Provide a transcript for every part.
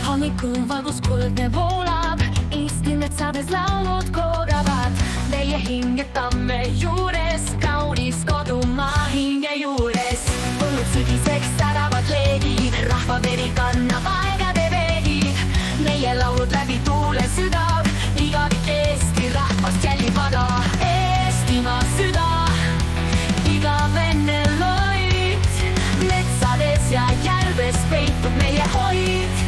Hommikul valgus kuldne voolab, Eesti metsades laulud korravad. Meie hinged tamme juures, kaunis kodumaa hinge juures. Põllud sügiseks säravad leegid, rahva veri kannab aegade veegid. Meie laulud läbi tuule südav, igavik Eesti rahvast jälgib vaga. Eestimaa süda, igavene loid, metsades ja järves peitub meie hoid.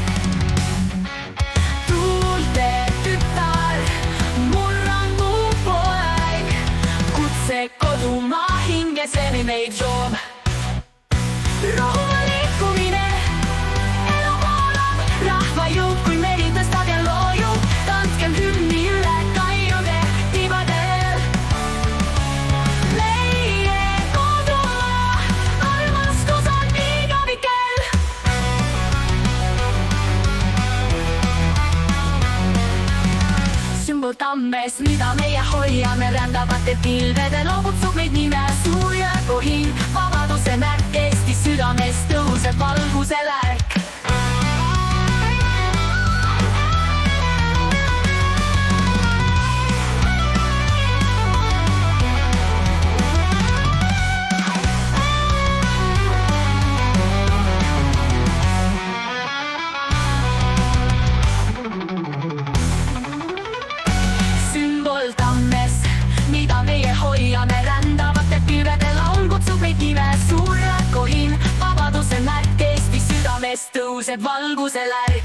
Tuulte tütar, murrangu poeg, kutse kodumaa hinge seni meid joob. Rohuva liikumine, elu voolab, rahvajõud kui meri tõstab ja loojub. Tantkem hümni üle kaiude tibadel. Meie kodumaa, armastus on igavikel. Sümbol tammes, mida meie hoiame, rändavate pilvede loobutsub meid nime. Suur ja kohin, vabaduse märk, Eesti südames tõuseb valguse lärk. Sümbol tammes, mida meie hoiame, rändavate pilvede laul kutsub meid nime. Suur ja kohin, vabaduse märk, Eesti südames tõuseb valguse lärk.